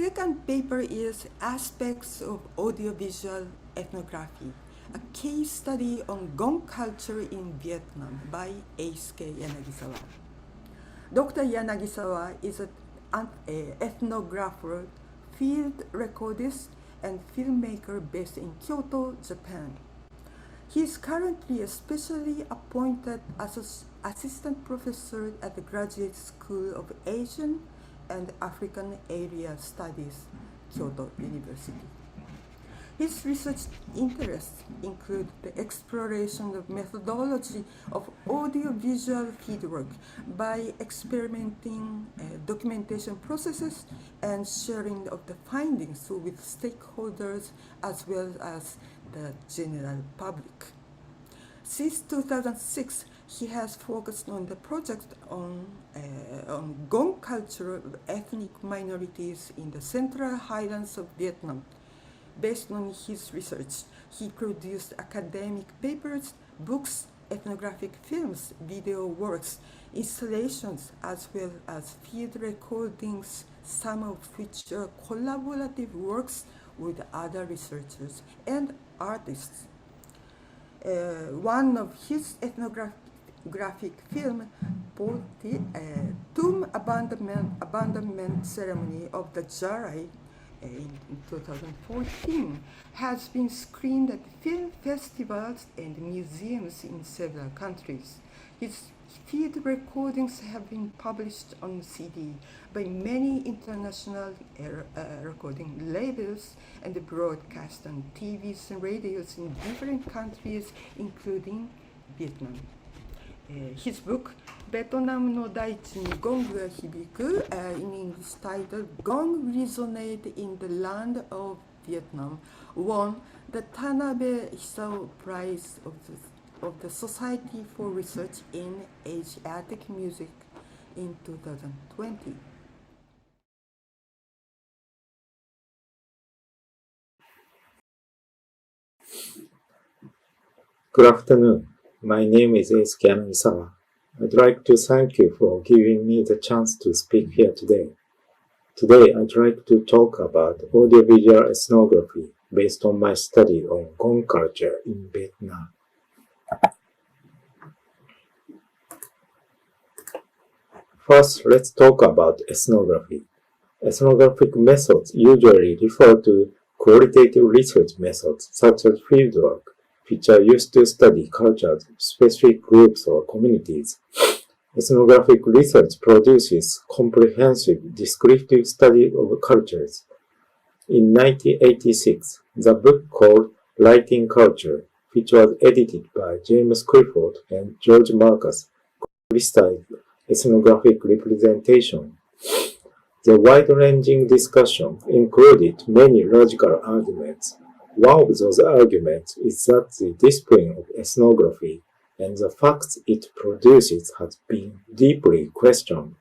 second paper is Aspects of Audiovisual Ethnography, a case study on Gong culture in Vietnam by Eisuke Yanagisawa. Dr. Yanagisawa is an ethnographer, field recordist, and filmmaker based in Kyoto, Japan. He is currently a specially appointed assistant professor at the Graduate School of Asian and African Area Studies, Kyoto University. His research interests include the exploration of methodology of audiovisual fieldwork by experimenting documentation processes and sharing of the findings with stakeholders as well as the general public. Since 2006, he has focused on the project on Gong culture of ethnic minorities in the Central Highlands of Vietnam. Based on his research, he produced academic papers, books, ethnographic films, video works, installations, as well as field recordings, some of which are collaborative works with other researchers and artists. One of his ethnographic film, Tomb Abandonment Ceremony of the Jarai, in 2014, has been screened at film festivals and museums in several countries. His field recordings have been published on CD by many international recording labels and broadcast on TVs and radios in different countries, including Vietnam. His book, ベトナムの大地にゴングが響く in English titled Gong Resonate in the Land of Vietnam, won the Tanabe Hisao Prize of the Society for Research in Asiatic Music in 2020. Good afternoon. My name is Eisuke Yanagisawa. I'd like to thank you for giving me the chance to speak here today. Today, I'd like to talk about audiovisual ethnography based on my study on Gong culture in Vietnam. First, let's talk about ethnography. Ethnographic methods usually refer to qualitative research methods such as fieldwork, which are used to study cultures of specific groups or communities. Ethnographic research produces comprehensive descriptive study of cultures. In 1986, the book called Writing Culture, which was edited by James Clifford and George Marcus, criticized ethnographic representation. The wide-ranging discussion included many logical arguments. One of those arguments is that the discipline of ethnography and the facts it produces has been deeply questioned.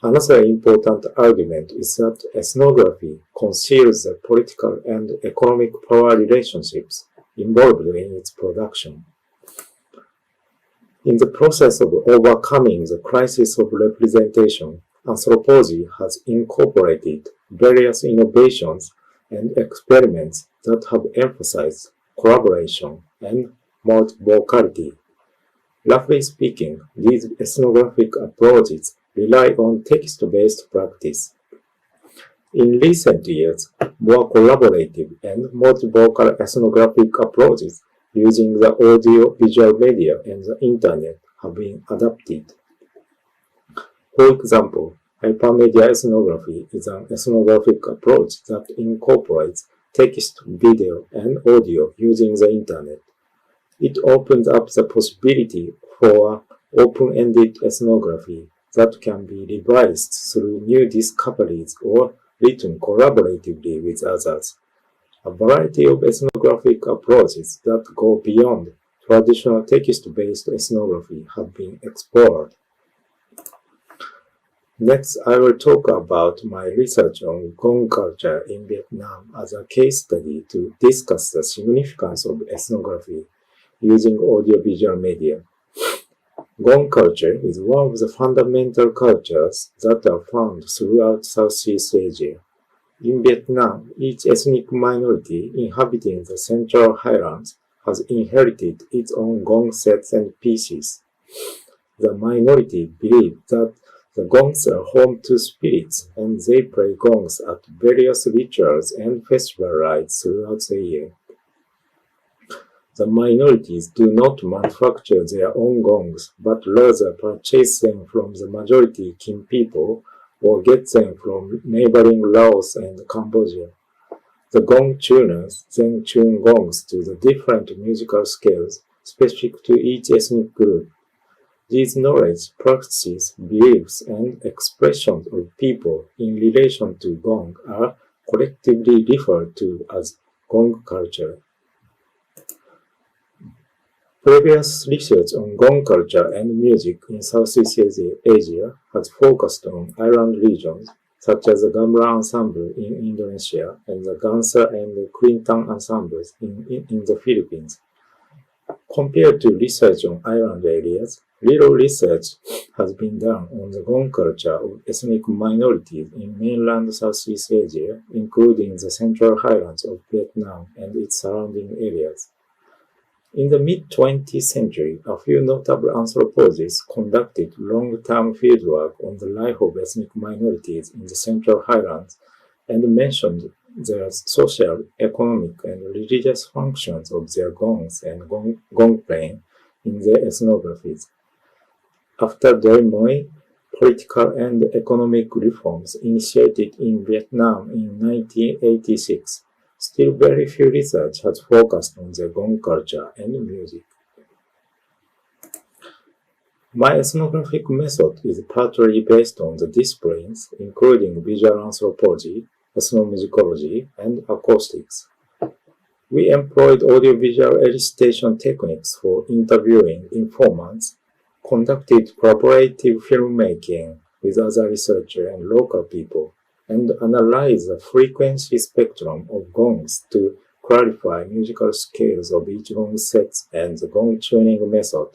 Another important argument is that ethnography conceals the political and economic power relationships involved in its production. In the process of overcoming the crisis of representation, anthropology has incorporated various innovations and experiments that have emphasized collaboration and multivocality. Roughly speaking, these ethnographic approaches rely on text-based practice. In recent years, more collaborative and multivocal ethnographic approaches using the audio-visual media and the internet have been adopted. For example, hypermedia ethnography is an ethnographic approach that incorporates text, video, and audio using the internet. It opens up the possibility for open-ended ethnography that can be revised through new discoveries or written collaboratively with others. A variety of ethnographic approaches that go beyond traditional text-based ethnography have been explored. Next, I will talk about my research on Gong culture in Vietnam as a case study to discuss the significance of ethnography using audiovisual media. Gong culture is one of the fundamental cultures that are found throughout Southeast Asia. In Vietnam, each ethnic minority inhabiting the Central Highlands has inherited its own gong sets and pieces. The minority believe that the gongs are home to spirits and they play gongs at various rituals and festival rites throughout the year. The minorities do not manufacture their own gongs, but rather purchase them from the majority Kin people or get them from neighboring Laos and Cambodia. The gong tuners then tune gongs to the different musical scales specific to each ethnic group. These knowledge, practices, beliefs, and expressions of people in relation to gong are collectively referred to as gong culture. Previous research on gong culture and music in Southeast Asia has focused on island regions such as the Gamelan Ensemble in Indonesia and the Gansa and Kulintan ensembles in the Philippines. Compared to research on island areas, little research has been done on the gong culture of ethnic minorities in mainland Southeast Asia, including the Central Highlands of Vietnam and its surrounding areas. In the mid-20th century, a few notable anthropologists conducted long-term fieldwork on the life of ethnic minorities in the Central Highlands and mentioned the social, economic, and religious functions of their gongs and gong playing in their ethnographies. After Doi Moi, political and economic reforms initiated in Vietnam in 1986, still very few research has focused on the gong culture and music. My ethnographic method is partly based on the disciplines, including visual anthropology, ethnomusicology, and acoustics. We employed audiovisual elicitation techniques for interviewing informants, conducted collaborative filmmaking with other researchers and local people, and analyzed the frequency spectrum of gongs to clarify musical scales of each gong set and the gong tuning method.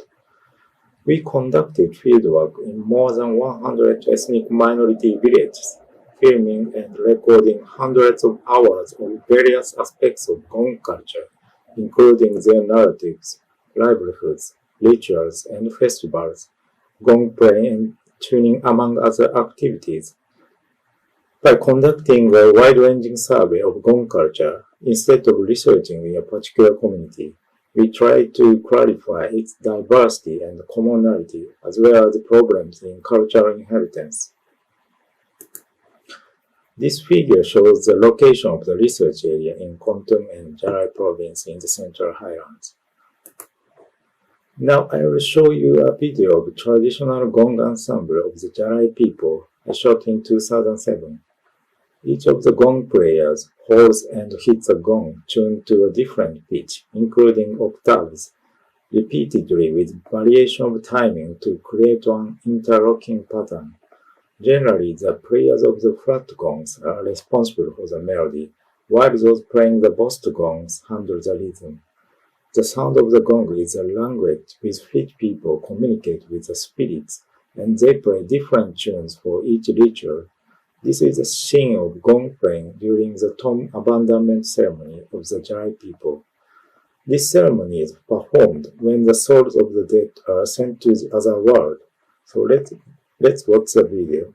We conducted fieldwork in more than 100 ethnic minority villages, filming and recording hundreds of hours of various aspects of gong culture, including their narratives, livelihoods, rituals, and festivals, gong playing and tuning among other activities. By conducting a wide-ranging survey of gong culture, instead of researching in a particular community, we try to clarify its diversity and commonality as well as problems in cultural inheritance. This figure shows the location of the research area in Kontum and Jarai province in the Central Highlands. Now I will show you a video of traditional gong ensemble of the Jarai people I shot in 2007. Each of the gong players holds and hits a gong tuned to a different pitch, including octaves, repeatedly with variation of timing to create an interlocking pattern. Generally, the players of the flat gongs are responsible for the melody, while those playing the bossed gongs handle the rhythm. The sound of the gong is a language with which people communicate with the spirits, and they play different tunes for each ritual. This is a scene of gong playing during the tomb abandonment ceremony of the Jarai people. This ceremony is performed when the souls of the dead are sent to the other world. So let's watch the video.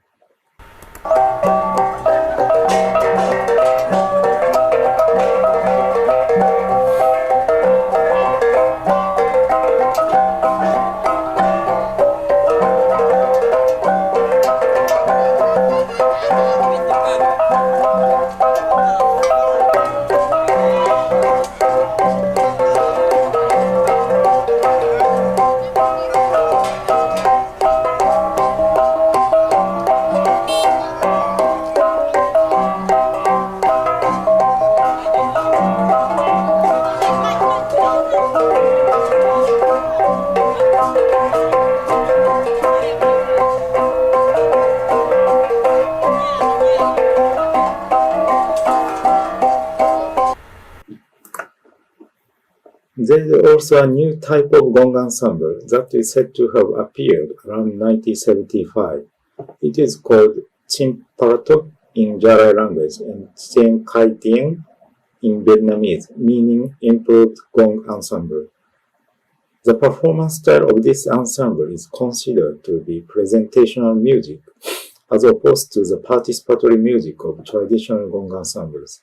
There is also a new type of gong ensemble that is said to have appeared around 1975. It is called Chimparatok in Jarai language and Tien Kai Tien in Vietnamese, meaning improved gong ensemble. The performance style of this ensemble is considered to be presentational music, as opposed to the participatory music of traditional gong ensembles.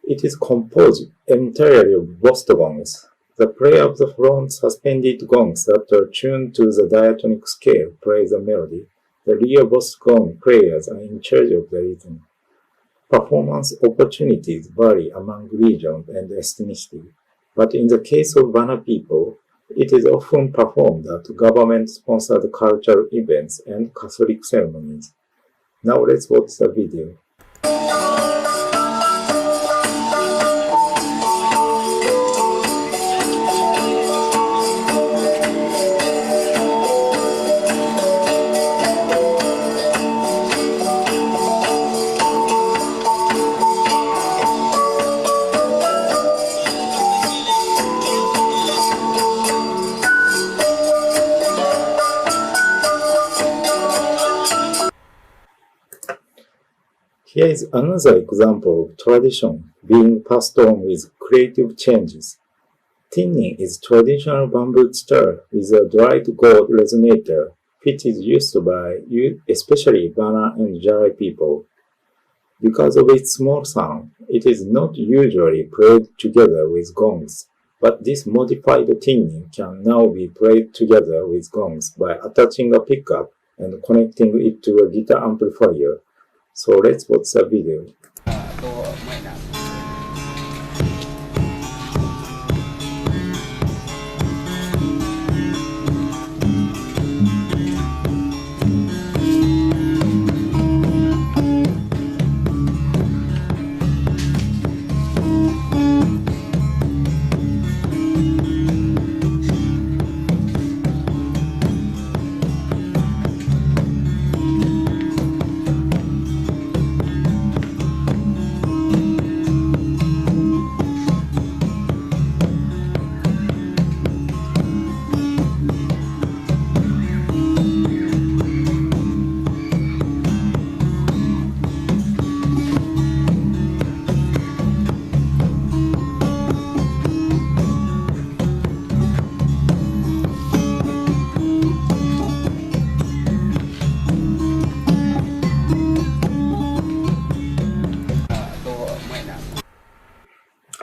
It is composed entirely of bossed gongs. The player of the front suspended gongs that are tuned to the diatonic scale play the melody. The rear boss gong players are in charge of the rhythm. Performance opportunities vary among regions and ethnicity, but in the case of Bana people, it is often performed at government-sponsored cultural events and Catholic ceremonies. Now let's watch the video. Here is another example of tradition being passed on with creative changes. Tinning is traditional bamboo style with a dried gold resonator, which is used by especially Bana and Jarai people. Because of its small sound, it is not usually played together with gongs, but this modified tinning can now be played together with gongs by attaching a pickup and connecting it to a guitar amplifier. So let's watch the video.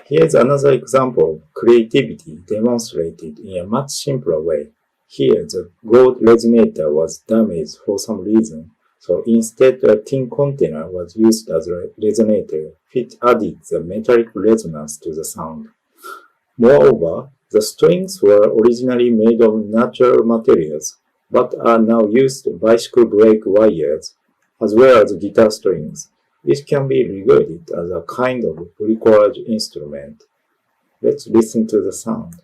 Here is another example of creativity demonstrated in a much simpler way. Here, the gold resonator was damaged for some reason, so instead a tin container was used as a resonator, which added the metallic resonance to the sound. Moreover, the strings were originally made of natural materials, but are now used bicycle brake wires, as well as guitar strings. This can be regarded as a kind of bricolage instrument. Let's listen to the sound.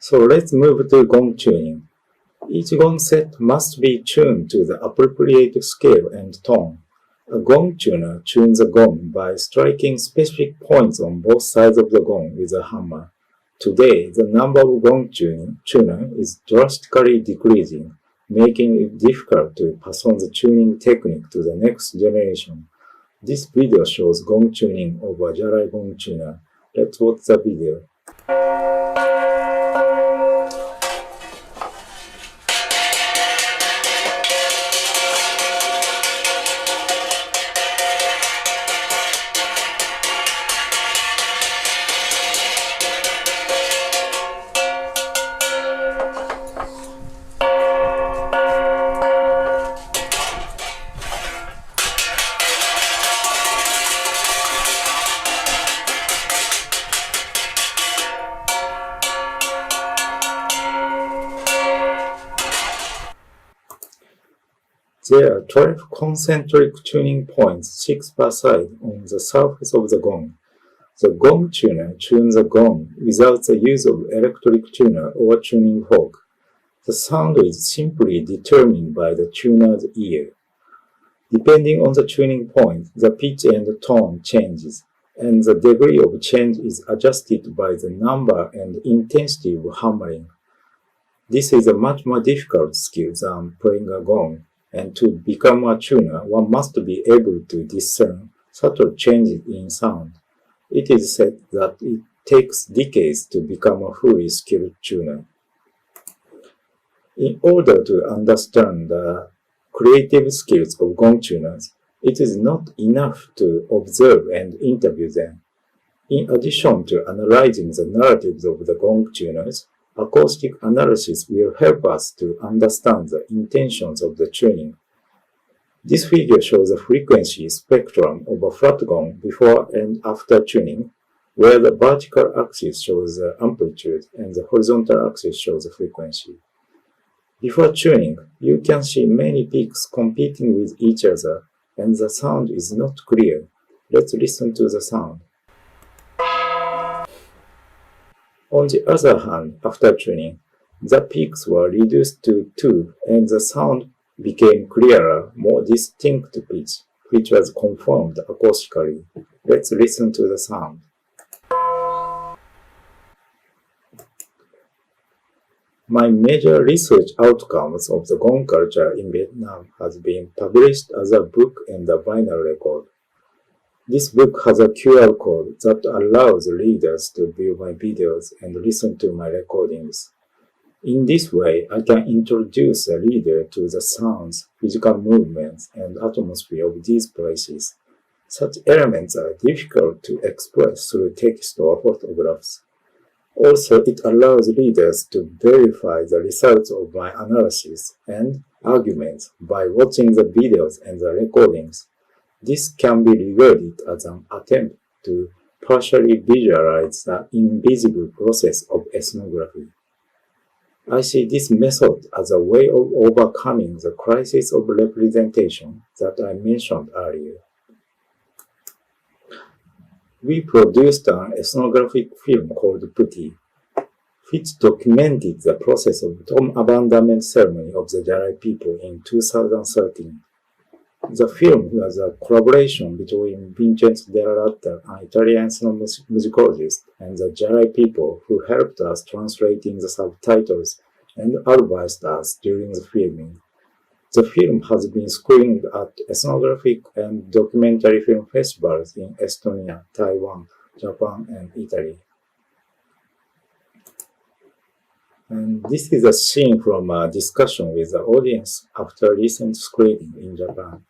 So let's move to gong tuning. Each gong set must be tuned to the appropriate scale and tone. A gong tuner tunes a gong by striking specific points on both sides of the gong with a hammer. Today, the number of gong tuner is drastically decreasing, making it difficult to pass on the tuning technique to the next generation. This video shows gong tuning of a Jarai gong tuner. Let's watch the video. There are 12 concentric tuning points, 6 per side, on the surface of the gong. The gong tuner tunes the gong without the use of electric tuner or tuning fork. The sound is simply determined by the tuner's ear. Depending on the tuning point, the pitch and the tone changes, and the degree of change is adjusted by the number and intensity of hammering. This is a much more difficult skill than playing a gong, and to become a tuner, one must be able to discern subtle changes in sound. It is said that it takes decades to become a fully skilled tuner. In order to understand the creative skills of gong tuners, it is not enough to observe and interview them. In addition to analyzing the narratives of the gong tuners, acoustic analysis will help us to understand the intentions of the tuning. This figure shows a frequency spectrum of a flat gong before and after tuning, where the vertical axis shows the amplitude and the horizontal axis shows the frequency. Before tuning, you can see many peaks competing with each other, and the sound is not clear. Let's listen to the sound. On the other hand, after tuning, the peaks were reduced to 2 and the sound became clearer, more distinct pitch, which was confirmed acoustically. Let's listen to the sound. My major research outcomes of the gong culture in Vietnam has been published as a book and a vinyl record. This book has a QR code that allows readers to view my videos and listen to my recordings. In this way, I can introduce a reader to the sounds, physical movements, and atmosphere of these places. Such elements are difficult to express through text or photographs. Also, it allows readers to verify the results of my analysis and arguments by watching the videos and the recordings. This can be regarded as an attempt to partially visualize the invisible process of ethnography. I see this method as a way of overcoming the crisis of representation that I mentioned earlier. We produced an ethnographic film called Putti, which documented the process of tomb abandonment ceremony of the Jarai people in 2013. The film was a collaboration between Vincenzo Della Latta, an Italian ethnomusicologist, and the Jarai people who helped us translating the subtitles and advised us during the filming. The film has been screened at ethnographic and documentary film festivals in Estonia, Taiwan, Japan, and Italy. And this is a scene from a discussion with the audience after recent screening in Japan.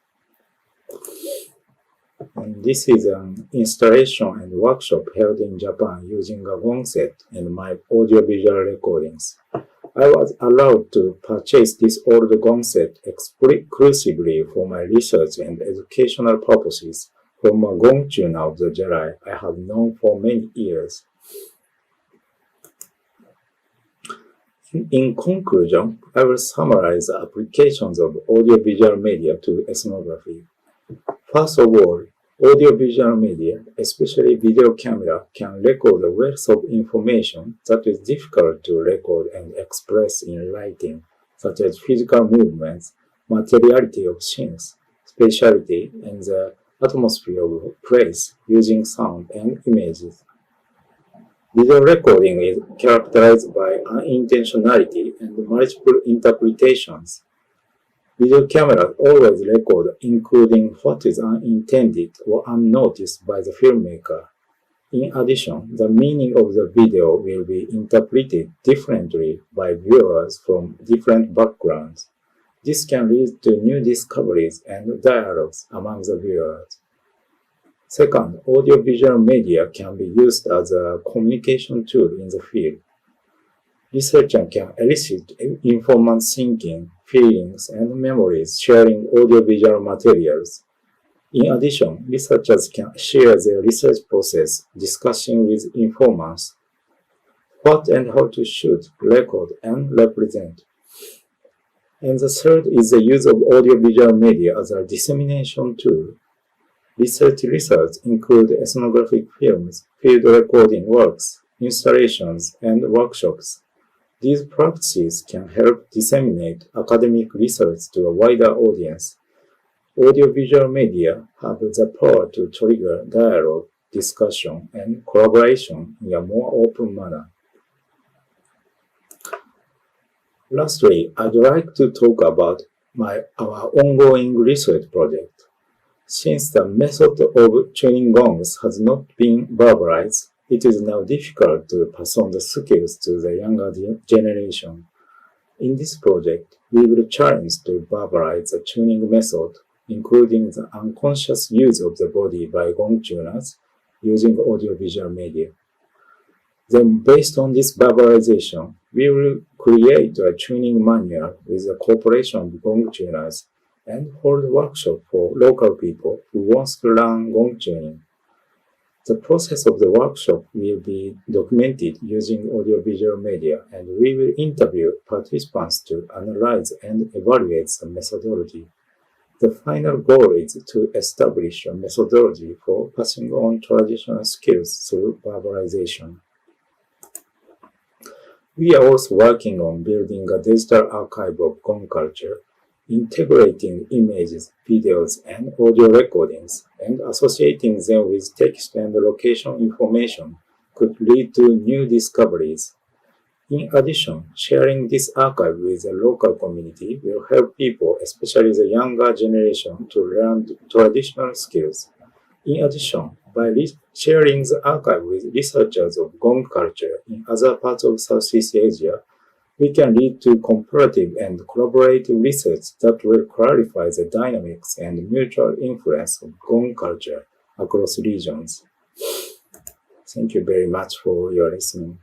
And this is an installation and workshop held in Japan using a gong set and my audiovisual recordings. I was allowed to purchase this old gong set exclusively for my research and educational purposes from a gong tuner of the Jarai I have known for many years. In conclusion, I will summarize the applications of audiovisual media to ethnography. First of all, audiovisual media, especially video camera, can record a wealth of information that is difficult to record and express in writing, such as physical movements, materiality of scenes, spatiality, and the atmosphere of a place using sound and images. Video recording is characterized by unintentionality and multiple interpretations. Video cameras always record, including what is unintended or unnoticed by the filmmaker. In addition, the meaning of the video will be interpreted differently by viewers from different backgrounds. This can lead to new discoveries and dialogues among the viewers. Second, audiovisual media can be used as a communication tool in the field. Researchers can elicit informant thinking, feelings, and memories sharing audiovisual materials. In addition, researchers can share their research process, discussing with informants what and how to shoot, record, and represent. And the third is the use of audiovisual media as a dissemination tool. Research include ethnographic films, field recording works, installations, and workshops. These practices can help disseminate academic research to a wider audience. Audiovisual media have the power to trigger dialogue, discussion, and collaboration in a more open manner. Lastly, I'd like to talk about our ongoing research project. Since the method of tuning gongs has not been verbalized, it is now difficult to pass on the skills to the younger generation. In this project, we will challenge to verbalize the tuning method, including the unconscious use of the body by gong tuners using audiovisual media. Then, based on this verbalization, we will create a tuning manual with the cooperation of gong tuners and hold workshop for local people who want to learn gong tuning. The process of the workshop will be documented using audiovisual media, and we will interview participants to analyze and evaluate the methodology. The final goal is to establish a methodology for passing on traditional skills through verbalization. We are also working on building a digital archive of Gong culture, integrating images, videos, and audio recordings, and associating them with text and location information could lead to new discoveries. In addition, sharing this archive with the local community will help people, especially the younger generation, to learn traditional skills. In addition, by sharing the archive with researchers of Gong culture in other parts of Southeast Asia, we can lead to comparative and collaborative research that will clarify the dynamics and mutual influence of Gong culture across regions. Thank you very much for your listening.